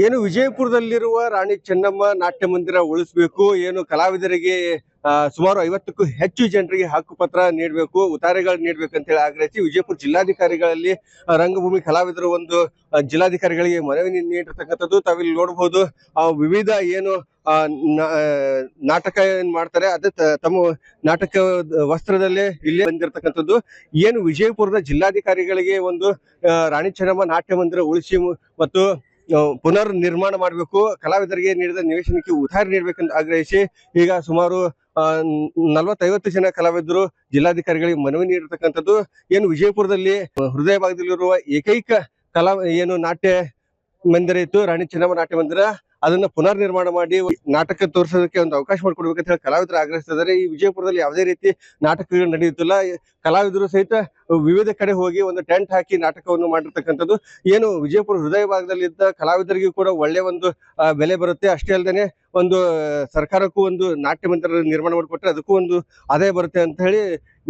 ಏನು ವಿಜಯಪುರದಲ್ಲಿರುವ ರಾಣಿ ಚೆನ್ನಮ್ಮ ನಾಟ್ಯ ಮಂದಿರ ಉಳಿಸಬೇಕು, ಏನು ಕಲಾವಿದರಿಗೆ ಸುಮಾರು 50ಕ್ಕೂ ಹೆಚ್ಚು ಜನರಿಗೆ ಹಕ್ಕುಪತ್ರ ನೀಡಬೇಕು, ಉತ್ತಾರೆಗಳು ನೀಡಬೇಕಂತ ಹೇಳಿ ಆಗ್ರಹಿಸಿ ವಿಜಯಪುರ ಜಿಲ್ಲಾಧಿಕಾರಿಗಳಲ್ಲಿ ರಂಗಭೂಮಿ ಕಲಾವಿದರು ಒಂದು ಜಿಲ್ಲಾಧಿಕಾರಿಗಳಿಗೆ ಮನವಿ ನೀಡಿರ್ತಕ್ಕಂಥದ್ದು ತಾವಿಲ್ಲಿ ನೋಡಬಹುದು. ವಿವಿಧ ಏನು ನಾಟಕ ಏನ್ ಮಾಡ್ತಾರೆ ಅದೇ ತಮ್ಮ ನಾಟಕ ವಸ್ತ್ರದಲ್ಲೇ ಇಲ್ಲೇ ಬಂದಿರತಕ್ಕಂಥದ್ದು. ಏನು ವಿಜಯಪುರದ ಜಿಲ್ಲಾಧಿಕಾರಿಗಳಿಗೆ ಒಂದು ರಾಣಿ ಚೆನ್ನಮ್ಮ ನಾಟ್ಯ ಮಂದಿರ ಉಳಿಸಿ ಮತ್ತು ಪುನರ್ ನಿರ್ಮಾಣ ಮಾಡಬೇಕು, ಕಲಾವಿದರಿಗೆ ನೀಡಿದ ನಿವೇಶನಕ್ಕೆ ಉತ್ತಾರಿ ನೀಡಬೇಕೆಂದು ಆಗ್ರಹಿಸಿ ಈಗ ಸುಮಾರು 40-50 ಜನ ಕಲಾವಿದರು ಜಿಲ್ಲಾಧಿಕಾರಿಗಳಿಗೆ ಮನವಿ ನೀಡಿರ್ತಕ್ಕಂಥದ್ದು. ಏನು ವಿಜಯಪುರದಲ್ಲಿ ಹೃದಯ ಭಾಗದಲ್ಲಿರುವ ಏಕೈಕ ಏನು ನಾಟ್ಯ ಮಂದಿರ ಇತ್ತು, ರಾಣಿ ಚೆನ್ನಮ್ಮ ನಾಟ್ಯ ಮಂದಿರ, ಅದನ್ನ ಪುನರ್ ನಿರ್ಮಾಣ ಮಾಡಿ ನಾಟಕ ತೋರಿಸೋದಕ್ಕೆ ಒಂದು ಅವಕಾಶ ಮಾಡಿಕೊಡ್ಬೇಕಂತ ಹೇಳಿ ಕಲಾವಿದರು ಆಗ್ರಹಿಸ್ತಿದ್ದಾರೆ. ಈ ವಿಜಯಪುರದಲ್ಲಿ ಯಾವುದೇ ರೀತಿ ನಾಟಕಗಳು ನಡೆಯುತ್ತಿಲ್ಲ. ಕಲಾವಿದರು ಸಹಿತ ವಿವಿಧ ಕಡೆ ಹೋಗಿ ಒಂದು ಟೆಂಟ್ ಹಾಕಿ ನಾಟಕವನ್ನು ಮಾಡಿರ್ತಕ್ಕಂಥದ್ದು. ಏನು ವಿಜಯಪುರ ಹೃದಯ ಭಾಗದಲ್ಲಿದ್ದ ಕಲಾವಿದರಿಗೂ ಕೂಡ ಒಳ್ಳೆ ಒಂದು ಬೆಲೆ ಬರುತ್ತೆ. ಅಷ್ಟೇ ಅಲ್ಲದೆ ಒಂದು ಸರ್ಕಾರಕ್ಕೂ ಒಂದು ನಾಟ್ಯ ಮಂದಿರ ನಿರ್ಮಾಣ ಮಾಡಿಕೊಟ್ರೆ ಅದಕ್ಕೂ ಒಂದು ಆದಾಯ ಬರುತ್ತೆ ಅಂತ ಹೇಳಿ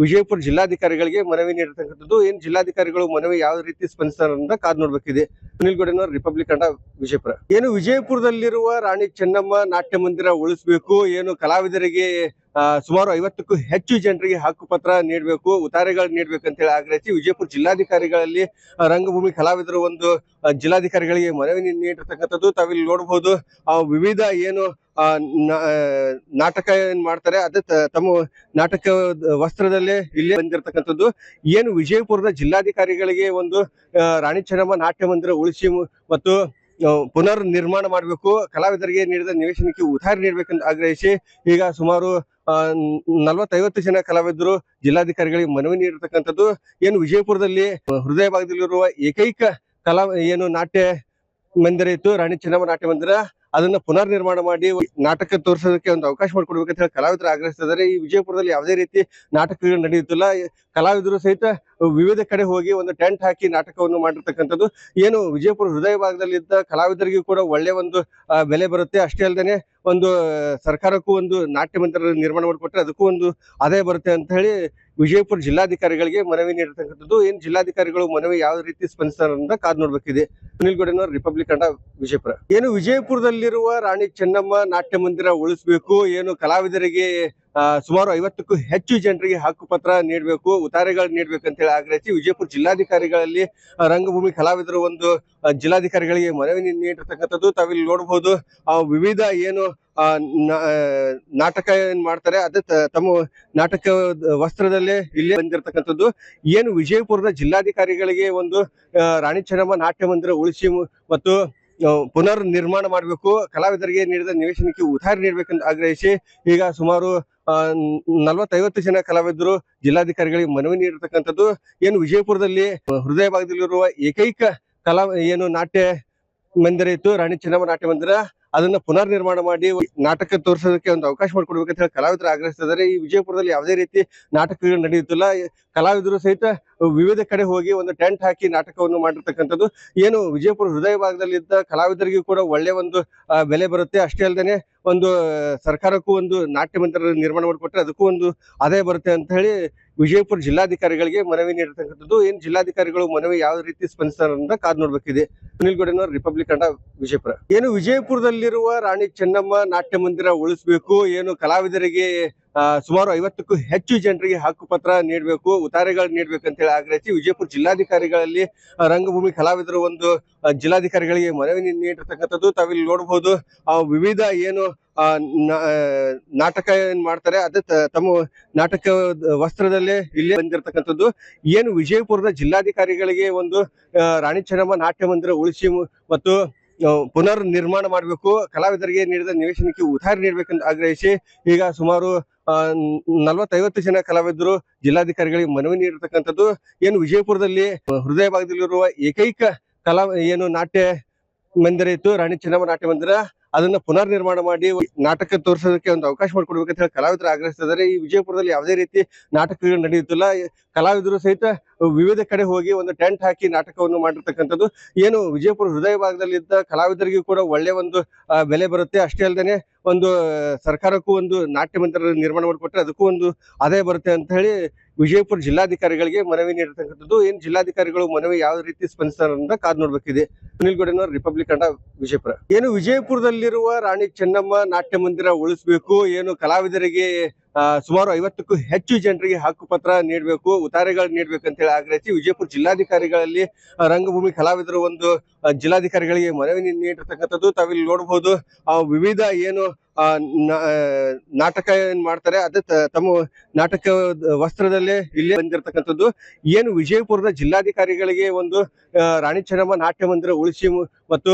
ವಿಜಯಪುರ ಜಿಲ್ಲಾಧಿಕಾರಿಗಳಿಗೆ ಮನವಿ ನೀಡಿರ್ತಕ್ಕಂಥದ್ದು. ಏನ್ ಜಿಲ್ಲಾಧಿಕಾರಿಗಳು ಮನವಿ ಯಾವ ರೀತಿ ಸ್ಪಂದಿಸ್ತಾರೆ ಅಂತ ಕಾದ್ ನೋಡ್ಬೇಕಿದೆ. ಸುನಿಲ್ ಗೌಡನವರು, ರಿಪಬ್ಲಿಕ್ ಕನ್ನಡ, ವಿಜಯಪುರ. ಏನು ವಿಜಯಪುರದಲ್ಲಿರುವ ರಾಣಿ ಚೆನ್ನಮ್ಮ ನಾಟ್ಯ ಮಂದಿರ ಉಳಿಸಬೇಕು, ಏನು ಕಲಾವಿದರಿಗೆ ಸುಮಾರು 50ಕ್ಕೂ ಹೆಚ್ಚು ಜನರಿಗೆ ಹಕ್ಕುಪತ್ರ ನೀಡಬೇಕು, ಉತ್ತಾರೆಗಳು ನೀಡಬೇಕಂತ ಹೇಳಿ ಆಗ್ರಹಿಸಿ ವಿಜಯಪುರ ಜಿಲ್ಲಾಧಿಕಾರಿಗಳಲ್ಲಿ ರಂಗಭೂಮಿ ಕಲಾವಿದರು ಒಂದು ಜಿಲ್ಲಾಧಿಕಾರಿಗಳಿಗೆ ಮನವಿ ನೀಡಿರ್ತಕ್ಕಂಥದ್ದು ತಾವಿಲ್ಲಿ ನೋಡಬಹುದು. ವಿವಿಧ ಏನು ನಾಟಕ ಏನ್ ಮಾಡ್ತಾರೆ ಅದೇ ತಮ್ಮ ನಾಟಕ ವಸ್ತ್ರದಲ್ಲೇ ಇಲ್ಲೇ ಬಂದಿರತಕ್ಕಂಥದ್ದು. ಏನು ವಿಜಯಪುರದ ಜಿಲ್ಲಾಧಿಕಾರಿಗಳಿಗೆ ಒಂದು ರಾಣಿ ಚೆನ್ನಮ್ಮ ನಾಟ್ಯ ಮಂದಿರ ಉಳಿಸಿ ಮತ್ತು ಪುನರ್ ನಿರ್ಮಾಣ ಮಾಡಬೇಕು, ಕಲಾವಿದರಿಗೆ ನೀಡಿದ ನಿವೇಶನಕ್ಕೆ ಉತ್ತಾರಿ ನೀಡಬೇಕೆಂದು ಆಗ್ರಹಿಸಿ ಈಗ ಸುಮಾರು 40-50 ಜನ ಕಲಾವಿದರು ಜಿಲ್ಲಾಧಿಕಾರಿಗಳಿಗೆ ಮನವಿ ನೀಡಿರ್ತಕ್ಕಂಥದ್ದು. ಏನು ವಿಜಯಪುರದಲ್ಲಿ ಹೃದಯ ಭಾಗದಲ್ಲಿರುವ ಏಕೈಕ ಏನು ನಾಟ್ಯ ಮಂದಿರ ಇತ್ತು, ರಾಣಿ ಚೆನ್ನಮ್ಮ ನಾಟ್ಯ ಮಂದಿರ, ಅದನ್ನ ಪುನರ್ ನಿರ್ಮಾಣ ಮಾಡಿ ನಾಟಕ ತೋರಿಸೋದಕ್ಕೆ ಒಂದು ಅವಕಾಶ ಮಾಡಿಕೊಡ್ಬೇಕಂತ ಹೇಳಿ ಕಲಾವಿದರು ಆಗ್ರಹಿಸ್ತಿದ್ದಾರೆ. ಈ ವಿಜಯಪುರದಲ್ಲಿ ಯಾವುದೇ ರೀತಿ ನಾಟಕಗಳು ನಡೆಯುತ್ತಿಲ್ಲ. ಕಲಾವಿದರು ಸಹಿತ ವಿವಿಧ ಕಡೆ ಹೋಗಿ ಒಂದು ಟೆಂಟ್ ಹಾಕಿ ನಾಟಕವನ್ನು ಮಾಡಿರ್ತಕ್ಕಂಥದ್ದು. ಏನು ವಿಜಯಪುರ ಹೃದಯ ಭಾಗದಲ್ಲಿದ್ದ ಕಲಾವಿದರಿಗೂ ಕೂಡ ಒಳ್ಳೆ ಒಂದು ಬೆಲೆ ಬರುತ್ತೆ. ಅಷ್ಟೇ ಅಲ್ಲದೆ ಒಂದು ಸರ್ಕಾರಕ್ಕೂ ಒಂದು ನಾಟ್ಯ ಮಂದಿರ ನಿರ್ಮಾಣ ಮಾಡಿಕೊಟ್ರೆ ಅದಕ್ಕೂ ಒಂದು ಆದಾಯ ಬರುತ್ತೆ ಅಂತ ಹೇಳಿ ವಿಜಯಪುರ ಜಿಲ್ಲಾಧಿಕಾರಿಗಳಿಗೆ ಮನವಿ ನೀಡಿರ್ತಕ್ಕಂಥದ್ದು. ಏನ್ ಜಿಲ್ಲಾಧಿಕಾರಿಗಳು ಮನವಿ ಯಾವ ರೀತಿ ಸ್ಪಂದಿಸ್ತಾರೆ ಅಂತ ಕಾದ್ ನೋಡ್ಬೇಕಿದೆ. ಸುನಿಲ್ ಗೌಡನವರು, ರಿಪಬ್ಲಿಕ್ ಕನ್ನಡ, ವಿಜಯಪುರ. ಏನು ವಿಜಯಪುರದಲ್ಲಿರುವ ರಾಣಿ ಚೆನ್ನಮ್ಮ ನಾಟ್ಯ ಮಂದಿರ ಉಳಿಸಬೇಕು, ಏನು ಕಲಾವಿದರಿಗೆ ಸುಮಾರು 50ಕ್ಕೂ ಹೆಚ್ಚು ಜನರಿಗೆ ಹಕ್ಕುಪತ್ರ ನೀಡಬೇಕು, ಉತ್ತಾರೆಗಳು ನೀಡಬೇಕಂತ ಹೇಳಿ ಆಗ್ರಹಿಸಿ ವಿಜಯಪುರ ಜಿಲ್ಲಾಧಿಕಾರಿಗಳಲ್ಲಿ ರಂಗಭೂಮಿ ಕಲಾವಿದರು ಒಂದು ಜಿಲ್ಲಾಧಿಕಾರಿಗಳಿಗೆ ಮನವಿ ನೀಡಿರ್ತಕ್ಕಂಥದ್ದು ತಾವಿಲ್ಲಿ ನೋಡಬಹುದು. ವಿವಿಧ ಏನು ನಾಟಕ ಏನ್ ಮಾಡ್ತಾರೆ ಅದೇ ತಮ್ಮ ನಾಟಕ ವಸ್ತ್ರದಲ್ಲೇ ಇಲ್ಲೇ ಬಂದಿರತಕ್ಕಂಥದ್ದು. ಏನು ವಿಜಯಪುರದ ಜಿಲ್ಲಾಧಿಕಾರಿಗಳಿಗೆ ಒಂದು ರಾಣಿ ಚೆನ್ನಮ್ಮ ನಾಟ್ಯ ಮಂದಿರ ಉಳಿಸಿ ಮತ್ತು ಪುನರ್ ನಿರ್ಮಾಣ ಮಾಡಬೇಕು, ಕಲಾವಿದರಿಗೆ ನೀಡಿದ ನಿವೇಶನಕ್ಕೆ ಉತ್ತಾರಿ ನೀಡಬೇಕೆಂದು ಆಗ್ರಹಿಸಿ ಈಗ ಸುಮಾರು 40-50 ಜನ ಕಲಾವಿದರು ಜಿಲ್ಲಾಧಿಕಾರಿಗಳಿಗೆ ಮನವಿ ನೀಡಿರ್ತಕ್ಕಂಥದ್ದು. ಏನು ವಿಜಯಪುರದಲ್ಲಿ ಹೃದಯ ಭಾಗದಲ್ಲಿರುವ ಏಕೈಕ ಏನು ನಾಟ್ಯ ಮಂದಿರ ಇತ್ತು, ರಾಣಿ ಚೆನ್ನಮ್ಮ ನಾಟ್ಯ ಮಂದಿರ, ಅದನ್ನ ಪುನರ್ ನಿರ್ಮಾಣ ಮಾಡಿ ನಾಟಕ ತೋರಿಸೋದಕ್ಕೆ ಒಂದು ಅವಕಾಶ ಮಾಡಿಕೊಡ್ಬೇಕಂತ ಹೇಳಿ ಕಲಾವಿದರು ಆಗ್ರಹಿಸ್ತಿದ್ದಾರೆ. ಈ ವಿಜಯಪುರದಲ್ಲಿ ಯಾವುದೇ ರೀತಿ ನಾಟಕಗಳು ನಡೆಯುತ್ತಿಲ್ಲ. ಕಲಾವಿದರು ಸಹಿತ ವಿವಿಧ ಕಡೆ ಹೋಗಿ ಒಂದು ಟೆಂಟ್ ಹಾಕಿ ನಾಟಕವನ್ನು ಮಾಡಿರ್ತಕ್ಕಂಥದ್ದು. ಏನು ವಿಜಯಪುರ ಹೃದಯ ಭಾಗದಲ್ಲಿದ್ದ ಕಲಾವಿದರಿಗೂ ಕೂಡ ಒಳ್ಳೆ ಒಂದು ಬೆಲೆ ಬರುತ್ತೆ. ಅಷ್ಟೇ ಅಲ್ಲದೆ ಒಂದು ಸರ್ಕಾರಕ್ಕೂ ಒಂದು ನಾಟ್ಯ ಮಂದಿರ ನಿರ್ಮಾಣ ಮಾಡಿಕೊಟ್ರೆ ಅದಕ್ಕೂ ಒಂದು ಆದಾಯ ಬರುತ್ತೆ ಅಂತ ಹೇಳಿ ವಿಜಯಪುರ ಜಿಲ್ಲಾಧಿಕಾರಿಗಳಿಗೆ ಮನವಿ ನೀಡಿರ್ತಕ್ಕಂಥದ್ದು. ಏನ್ ಜಿಲ್ಲಾಧಿಕಾರಿಗಳು ಮನವಿ ಯಾವ ರೀತಿ ಸ್ಪಂದಿಸ್ತಾರೆ ಅಂತ ಕಾದ್ ನೋಡ್ಬೇಕಿದೆ. ಸುನಿಲ್ ಗೌಡನವರು, ರಿಪಬ್ಲಿಕ್ ಕನ್ನಡ, ವಿಜಯಪುರ. ಏನು ವಿಜಯಪುರದಲ್ಲಿರುವ ರಾಣಿ ಚೆನ್ನಮ್ಮ ನಾಟ್ಯ ಮಂದಿರ ಉಳಿಸಬೇಕು, ಏನು ಕಲಾವಿದರಿಗೆ ಸುಮಾರು 50ಕ್ಕೂ ಹೆಚ್ಚು ಜನರಿಗೆ ಹಕ್ಕುಪತ್ರ ನೀಡಬೇಕು, ಉತ್ತಾರೆಗಳು ನೀಡಬೇಕಂತ ಹೇಳಿ ಆಗ್ರಹಿಸಿ ವಿಜಯಪುರ ಜಿಲ್ಲಾಧಿಕಾರಿಗಳಲ್ಲಿ ರಂಗಭೂಮಿ ಕಲಾವಿದರು ಒಂದು ಜಿಲ್ಲಾಧಿಕಾರಿಗಳಿಗೆ ಮನವಿ ನೀಡಿರ್ತಕ್ಕಂಥದ್ದು ತಾವಿಲ್ಲಿ ನೋಡಬಹುದು. ವಿವಿಧ ಏನು ನಾಟಕ ಏನ್ ಮಾಡ್ತಾರೆ ಅದೇ ತಮ್ಮ ನಾಟಕ ವಸ್ತ್ರದಲ್ಲೇ ಇಲ್ಲೇ ಬಂದಿರತಕ್ಕಂಥದ್ದು. ಏನು ವಿಜಯಪುರದ ಜಿಲ್ಲಾಧಿಕಾರಿಗಳಿಗೆ ಒಂದು ರಾಣಿ ಚೆನ್ನಮ್ಮ ನಾಟ್ಯ ಮಂದಿರ ಉಳಿಸಿ ಮತ್ತು ಪುನರ್ ನಿರ್ಮಾಣ ಮಾಡಬೇಕು, ಕಲಾವಿದರಿಗೆ ನೀಡಿದ ನಿವೇಶನಕ್ಕೆ ಉತ್ತಾರಿ ನೀಡಬೇಕೆಂದು ಆಗ್ರಹಿಸಿ ಈಗ ಸುಮಾರು 40-50 ಜನ ಕಲಾವಿದರು ಜಿಲ್ಲಾಧಿಕಾರಿಗಳಿಗೆ ಮನವಿ ನೀಡಿರ್ತಕ್ಕಂಥದ್ದು. ಏನು ವಿಜಯಪುರದಲ್ಲಿ ಹೃದಯ ಭಾಗದಲ್ಲಿರುವ ಏಕೈಕ ಏನು ನಾಟ್ಯ ಮಂದಿರ ಇತ್ತು, ರಾಣಿ ಚೆನ್ನಮ್ಮ ನಾಟ್ಯ ಮಂದಿರ, ಅದನ್ನ ಪುನರ್ ನಿರ್ಮಾಣ ಮಾಡಿ ನಾಟಕ ತೋರಿಸೋದಕ್ಕೆ ಒಂದು ಅವಕಾಶ ಮಾಡಿಕೊಡ್ಬೇಕಂತ ಹೇಳಿ ಕಲಾವಿದರು ಆಗ್ರಹಿಸ್ತಿದ್ದಾರೆ. ಈ ವಿಜಯಪುರದಲ್ಲಿ ಯಾವುದೇ ರೀತಿ ನಾಟಕಗಳು ನಡೆಯುತ್ತಿಲ್ಲ. ಕಲಾವಿದರು ಸಹಿತ ವಿವಿಧ ಕಡೆ ಹೋಗಿ ಒಂದು ಟೆಂಟ್ ಹಾಕಿ ನಾಟಕವನ್ನು ಮಾಡಿರ್ತಕ್ಕಂಥದ್ದು. ಏನು ವಿಜಯಪುರ ಹೃದಯ ಭಾಗದಲ್ಲಿದ್ದ ಕಲಾವಿದರಿಗೂ ಕೂಡ ಒಳ್ಳೆ ಒಂದು ಬೆಲೆ ಬರುತ್ತೆ. ಅಷ್ಟೇ ಅಲ್ಲದೆ ಒಂದು ಸರ್ಕಾರಕ್ಕೂ ಒಂದು ನಾಟ್ಯ ಮಂದಿರ ನಿರ್ಮಾಣ ಮಾಡಿಕೊಟ್ರೆ ಅದಕ್ಕೂ ಒಂದು ಆದಾಯ ಬರುತ್ತೆ ಅಂತ ಹೇಳಿ ವಿಜಯಪುರ ಜಿಲ್ಲಾಧಿಕಾರಿಗಳಿಗೆ ಮನವಿ ನೀಡಿರ್ತಕ್ಕಂಥದ್ದು. ಏನ್ ಜಿಲ್ಲಾಧಿಕಾರಿಗಳು ಮನವಿ ಯಾವ ರೀತಿ ಸ್ಪಂದಿಸ್ತಾರೆ ಅಂತ ಕಾದ್ ನೋಡ್ಬೇಕಿದೆ. ಸುನಿಲ್ ಗೌಡನವರು, ರಿಪಬ್ಲಿಕ್ ಕನ್ನಡ, ವಿಜಯಪುರ. ಏನು ವಿಜಯಪುರದಲ್ಲಿರುವ ರಾಣಿ ಚೆನ್ನಮ್ಮ ನಾಟ್ಯ ಮಂದಿರ ಉಳಿಸಬೇಕು, ಏನು ಕಲಾವಿದರಿಗೆ ಸುಮಾರು 50ಕ್ಕೂ ಹೆಚ್ಚು ಜನರಿಗೆ ಹಕ್ಕುಪತ್ರ ನೀಡಬೇಕು, ಉತ್ತಾರೆಗಳು ನೀಡಬೇಕು ಅಂತ ಹೇಳಿ ಆಗ್ರಹಿಸಿ ವಿಜಯಪುರ ಜಿಲ್ಲಾಧಿಕಾರಿಗಳಲ್ಲಿ ರಂಗಭೂಮಿ ಕಲಾವಿದರು ಒಂದು ಜಿಲ್ಲಾಧಿಕಾರಿಗಳಿಗೆ ಮನವಿ ನೀಡಿರ್ತಕ್ಕಂಥದ್ದು. ತಾವಿಲ್ಲಿ ನೋಡಬಹುದು ವಿವಿಧ ಏನು ನಾಟಕ ಏನ್ ಮಾಡ್ತಾರೆ ಅದೇ ತಮ್ಮ ನಾಟಕ ವಸ್ತ್ರದಲ್ಲೇ ಇಲ್ಲೇ ಬಂದಿರತಕ್ಕಂಥದ್ದು. ಏನು ವಿಜಯಪುರದ ಜಿಲ್ಲಾಧಿಕಾರಿಗಳಿಗೆ ಒಂದು ರಾಣಿ ಚೆನ್ನಮ್ಮ ನಾಟ್ಯ ಮಂದಿರ ಉಳಿಸಿ ಮತ್ತು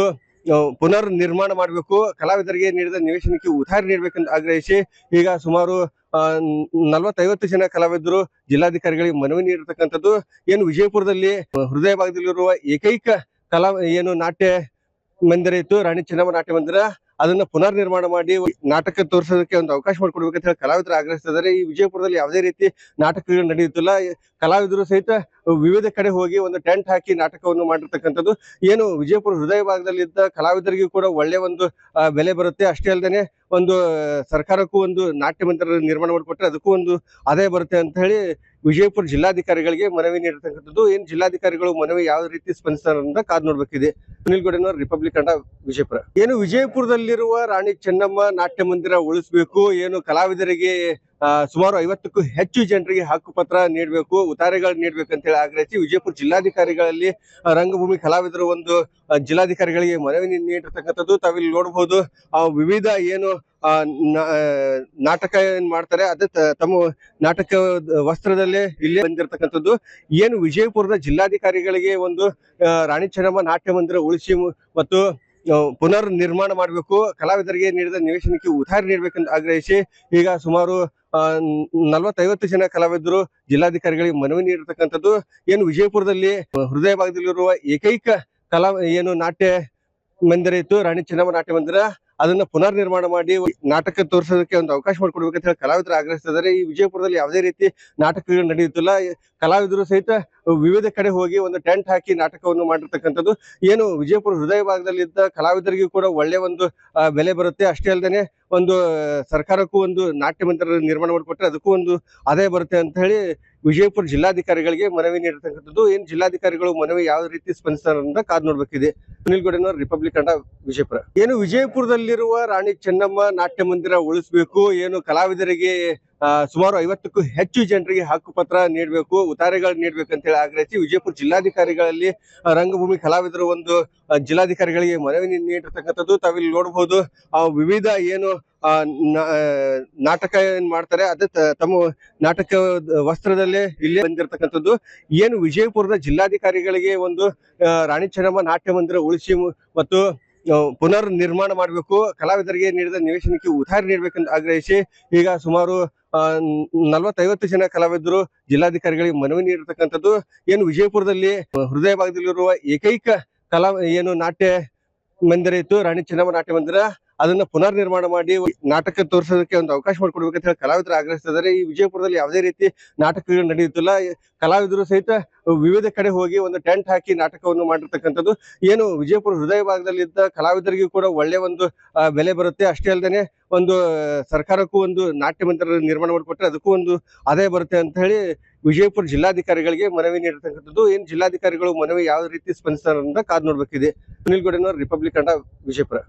ಪುನರ್ ನಿರ್ಮಾಣ ಮಾಡಬೇಕು, ಕಲಾವಿದರಿಗೆ ನೀಡಿದ ನಿವೇಶನಕ್ಕೆ ಉತ್ತಾರಿ ನೀಡಬೇಕೆಂದು ಆಗ್ರಹಿಸಿ ಈಗ ಸುಮಾರು 40-50 ಜನ ಕಲಾವಿದರು ಜಿಲ್ಲಾಧಿಕಾರಿಗಳಿಗೆ ಮನವಿ ನೀಡಿರ್ತಕ್ಕಂಥದ್ದು. ಏನು ವಿಜಯಪುರದಲ್ಲಿ ಹೃದಯ ಭಾಗದಲ್ಲಿರುವ ಏಕೈಕ ಏನು ನಾಟ್ಯ ಮಂದಿರ ಇತ್ತು, ರಾಣಿ ಚೆನ್ನಮ್ಮ ನಾಟ್ಯ ಮಂದಿರ, ಅದನ್ನ ಪುನರ್ ನಿರ್ಮಾಣ ಮಾಡಿ ನಾಟಕ ತೋರಿಸೋದಕ್ಕೆ ಒಂದು ಅವಕಾಶ ಮಾಡಿಕೊಡ್ಬೇಕಂತ ಹೇಳಿ ಕಲಾವಿದರು ಆಗ್ರಹಿಸ್ತಿದ್ದಾರೆ. ಈ ವಿಜಯಪುರದಲ್ಲಿ ಯಾವುದೇ ರೀತಿ ನಾಟಕಗಳು ನಡೆಯುತ್ತಿಲ್ಲ. ಕಲಾವಿದರು ಸಹಿತ ವಿವಿಧ ಕಡೆ ಹೋಗಿ ಒಂದು ಟೆಂಟ್ ಹಾಕಿ ನಾಟಕವನ್ನು ಮಾಡಿರ್ತಕ್ಕಂಥದ್ದು. ಏನು ವಿಜಯಪುರ ಹೃದಯ ಭಾಗದಲ್ಲಿದ್ದ ಕಲಾವಿದರಿಗೂ ಕೂಡ ಒಳ್ಳೆ ಒಂದು ಬೆಲೆ ಬರುತ್ತೆ. ಅಷ್ಟೇ ಅಲ್ಲದೆ ಒಂದು ಸರ್ಕಾರಕ್ಕೂ ಒಂದು ನಾಟ್ಯ ಮಂದಿರ ನಿರ್ಮಾಣ ಮಾಡಿಕೊಟ್ರೆ ಅದಕ್ಕೂ ಒಂದು ಆದಾಯ ಬರುತ್ತೆ ಅಂತ ಹೇಳಿ ವಿಜಯಪುರ ಜಿಲ್ಲಾಧಿಕಾರಿಗಳಿಗೆ ಮನವಿ ನೀಡಿರ್ತಕ್ಕಂಥದ್ದು. ಏನ್ ಜಿಲ್ಲಾಧಿಕಾರಿಗಳು ಮನವಿ ಯಾವ ರೀತಿ ಸ್ಪಂದಿಸ್ತಾರೆ ಅಂತ ಕಾದ್ ನೋಡ್ಬೇಕಿದೆ. ಸುನಿಲ್ ಗೌಡನವರು, ರಿಪಬ್ಲಿಕ್ ಕನ್ನಡ, ವಿಜಯಪುರ. ಏನು ವಿಜಯಪುರದಲ್ಲಿರುವ ರಾಣಿ ಚೆನ್ನಮ್ಮ ನಾಟ್ಯ ಮಂದಿರ ಉಳಿಸಬೇಕು, ಏನು ಕಲಾವಿದರಿಗೆ ಸುಮಾರು 50ಕ್ಕೂ ಹೆಚ್ಚು ಜನರಿಗೆ ಹಕ್ಕುಪತ್ರ ನೀಡಬೇಕು, ಉತ್ತಾರೆಗಳು ನೀಡಬೇಕು ಅಂತ ಹೇಳಿ ಆಗ್ರಹಿಸಿ ವಿಜಯಪುರ ಜಿಲ್ಲಾಧಿಕಾರಿಗಳಲ್ಲಿ ರಂಗಭೂಮಿ ಕಲಾವಿದರು ಒಂದು ಜಿಲ್ಲಾಧಿಕಾರಿಗಳಿಗೆ ಮನವಿ ನೀಡಿರ್ತಕ್ಕಂಥದ್ದು. ತಾವಿಲ್ಲಿ ನೋಡಬಹುದು ವಿವಿಧ ಏನು ನಾಟಕ ಏನ್ ಮಾಡ್ತಾರೆ ಅದೇ ತಮ್ಮ ನಾಟಕ ವಸ್ತ್ರದಲ್ಲೇ ಇಲ್ಲೇ ಬಂದಿರತಕ್ಕಂಥದ್ದು. ಏನು ವಿಜಯಪುರದ ಜಿಲ್ಲಾಧಿಕಾರಿಗಳಿಗೆ ಒಂದು ರಾಣಿ ಚೆನ್ನಮ್ಮ ನಾಟ್ಯ ಮಂದಿರ ಉಳಿಸಿ ಮತ್ತು ಪುನರ್ ನಿರ್ಮಾಣ ಮಾಡಬೇಕು, ಕಲಾವಿದರಿಗೆ ನೀಡಿದ ನಿವೇಶನಕ್ಕೆ ಉತ್ತಾರಿ ನೀಡಬೇಕೆಂದು ಆಗ್ರಹಿಸಿ ಈಗ ಸುಮಾರು 40-50 ಜನ ಕಲಾವಿದರು ಜಿಲ್ಲಾಧಿಕಾರಿಗಳಿಗೆ ಮನವಿ ನೀಡಿರ್ತಕ್ಕಂಥದ್ದು. ಏನು ವಿಜಯಪುರದಲ್ಲಿ ಹೃದಯ ಭಾಗದಲ್ಲಿರುವ ಏಕೈಕ ಏನು ನಾಟ್ಯ ಮಂದಿರ ಇತ್ತು, ರಾಣಿ ಚೆನ್ನಮ್ಮ ನಾಟ್ಯ ಮಂದಿರ, ಅದನ್ನ ಪುನರ್ ನಿರ್ಮಾಣ ಮಾಡಿ ನಾಟಕ ತೋರಿಸೋದಕ್ಕೆ ಒಂದು ಅವಕಾಶ ಮಾಡಿಕೊಡ್ಬೇಕಂತ ಹೇಳಿ ಕಲಾವಿದರು ಆಗ್ರಹಿಸ್ತಿದ್ದಾರೆ. ಈ ವಿಜಯಪುರದಲ್ಲಿ ಯಾವುದೇ ರೀತಿ ನಾಟಕಗಳು ನಡೆಯುತ್ತಿಲ್ಲ. ಕಲಾವಿದರು ಸಹಿತ ವಿವಿಧ ಕಡೆ ಹೋಗಿ ಒಂದು ಟೆಂಟ್ ಹಾಕಿ ನಾಟಕವನ್ನು ಮಾಡಿರ್ತಕ್ಕಂಥದ್ದು. ಏನು ವಿಜಯಪುರ ಹೃದಯ ಭಾಗದಲ್ಲಿದ್ದ ಕಲಾವಿದರಿಗೂ ಕೂಡ ಒಳ್ಳೆ ಒಂದು ಬೆಲೆ ಬರುತ್ತೆ. ಅಷ್ಟೇ ಅಲ್ಲದೆ ಒಂದು ಸರ್ಕಾರಕ್ಕೂ ಒಂದು ನಾಟ್ಯ ಮಂದಿರ ನಿರ್ಮಾಣ ಮಾಡಿಕೊಟ್ರೆ ಅದಕ್ಕೂ ಒಂದು ಆದಾಯ ಬರುತ್ತೆ ಅಂತ ಹೇಳಿ ವಿಜಯಪುರ ಜಿಲ್ಲಾಧಿಕಾರಿಗಳಿಗೆ ಮನವಿ ನೀಡಿರ್ತಕ್ಕಂಥದ್ದು. ಏನ್ ಜಿಲ್ಲಾಧಿಕಾರಿಗಳು ಮನವಿ ಯಾವ ರೀತಿ ಸ್ಪಂದಿಸ್ತಾರೆ ಅಂತ ಕಾದ್ ನೋಡ್ಬೇಕಿದೆ. ಸುನಿಲ್ ಗೌಡನವರು, ರಿಪಬ್ಲಿಕ್ ಕನ್ನಡ, ವಿಜಯಪುರ. ಏನು ವಿಜಯಪುರದಲ್ಲಿರುವ ರಾಣಿ ಚೆನ್ನಮ್ಮ ನಾಟ್ಯ ಮಂದಿರ ಉಳಿಸಬೇಕು, ಏನು ಕಲಾವಿದರಿಗೆ ಸುಮಾರು 50ಕ್ಕೂ ಹೆಚ್ಚು ಜನರಿಗೆ ಹಕ್ಕುಪತ್ರ ನೀಡಬೇಕು, ಉತ್ತಾರೆಗಳು ನೀಡಬೇಕು ಅಂತ ಹೇಳಿ ಆಗ್ರಹಿಸಿ ವಿಜಯಪುರ ಜಿಲ್ಲಾಧಿಕಾರಿಗಳಲ್ಲಿ ರಂಗಭೂಮಿ ಕಲಾವಿದರು ಒಂದು ಜಿಲ್ಲಾಧಿಕಾರಿಗಳಿಗೆ ಮನವಿ ನೀಡಿರ್ತಕ್ಕಂಥದ್ದು. ತಾವಿಲ್ಲಿ ನೋಡಬಹುದು ವಿವಿಧ ಏನು ನಾಟಕ ಏನ್ ಮಾಡ್ತಾರೆ ಅದೇ ತಮ್ಮ ನಾಟಕ ವಸ್ತ್ರದಲ್ಲೇ ಇಲ್ಲೇ ಬಂದಿರತಕ್ಕಂಥದ್ದು. ಏನು ವಿಜಯಪುರದ ಜಿಲ್ಲಾಧಿಕಾರಿಗಳಿಗೆ ಒಂದು ರಾಣಿ ಚೆನ್ನಮ್ಮ ನಾಟ್ಯ ಮಂದಿರ ಉಳಿಸಿ ಮತ್ತು ಪುನರ್ ನಿರ್ಮಾಣ ಮಾಡಬೇಕು, ಕಲಾವಿದರಿಗೆ ನೀಡಿದ ನಿವೇಶನಕ್ಕೆ ಉತ್ತಾರಿ ನೀಡಬೇಕೆಂದು ಆಗ್ರಹಿಸಿ ಈಗ ಸುಮಾರು 40-50 ಜನ ಕಲಾವಿದರು ಜಿಲ್ಲಾಧಿಕಾರಿಗಳಿಗೆ ಮನವಿ ನೀಡಿರ್ತಕ್ಕಂಥದ್ದು. ಏನು ವಿಜಯಪುರದಲ್ಲಿ ಹೃದಯ ಭಾಗದಲ್ಲಿರುವ ಏಕೈಕ ಏನು ನಾಟ್ಯ ಮಂದಿರ ಇತ್ತು, ರಾಣಿ ಚೆನ್ನಮ್ಮ ನಾಟ್ಯ ಮಂದಿರ, ಅದನ್ನ ಪುನರ್ ನಿರ್ಮಾಣ ಮಾಡಿ ನಾಟಕ ತೋರಿಸೋದಕ್ಕೆ ಒಂದು ಅವಕಾಶ ಮಾಡಿಕೊಡ್ಬೇಕಂತ ಹೇಳಿ ಕಲಾವಿದರು ಆಗ್ರಹಿಸ್ತಿದ್ದಾರೆ. ಈ ವಿಜಯಪುರದಲ್ಲಿ ಯಾವುದೇ ರೀತಿ ನಾಟಕಗಳು ನಡೆಯುತ್ತಿಲ್ಲ. ಕಲಾವಿದರು ಸಹಿತ ವಿವಿಧ ಕಡೆ ಹೋಗಿ ಒಂದು ಟೆಂಟ್ ಹಾಕಿ ನಾಟಕವನ್ನು ಮಾಡಿರ್ತಕ್ಕಂಥದ್ದು. ಏನು ವಿಜಯಪುರ ಹೃದಯ ಭಾಗದಲ್ಲಿದ್ದ ಕಲಾವಿದರಿಗೂ ಕೂಡ ಒಳ್ಳೆ ಒಂದು ಬೆಲೆ ಬರುತ್ತೆ. ಅಷ್ಟೇ ಅಲ್ಲದೆ ಒಂದು ಸರ್ಕಾರಕ್ಕೂ ಒಂದು ನಾಟ್ಯ ಮಂದಿರ ನಿರ್ಮಾಣ ಮಾಡಿಕೊಟ್ರೆ ಅದಕ್ಕೂ ಒಂದು ಆದಾಯ ಬರುತ್ತೆ ಅಂತ ಹೇಳಿ ವಿಜಯಪುರ ಜಿಲ್ಲಾಧಿಕಾರಿಗಳಿಗೆ ಮನವಿ ನೀಡಿರ್ತಕ್ಕಂಥದ್ದು. ಏನ್ ಜಿಲ್ಲಾಧಿಕಾರಿಗಳು ಮನವಿ ಯಾವ ರೀತಿ ಸ್ಪಂದಿಸ್ತಾರೆ ಅಂತ ಕಾದ್ ನೋಡ್ಬೇಕಿದೆ. ಸುನಿಲ್ ಗೌಡನವರು, ರಿಪಬ್ಲಿಕ್ ಕನ್ನಡ, ವಿಜಯಪುರ.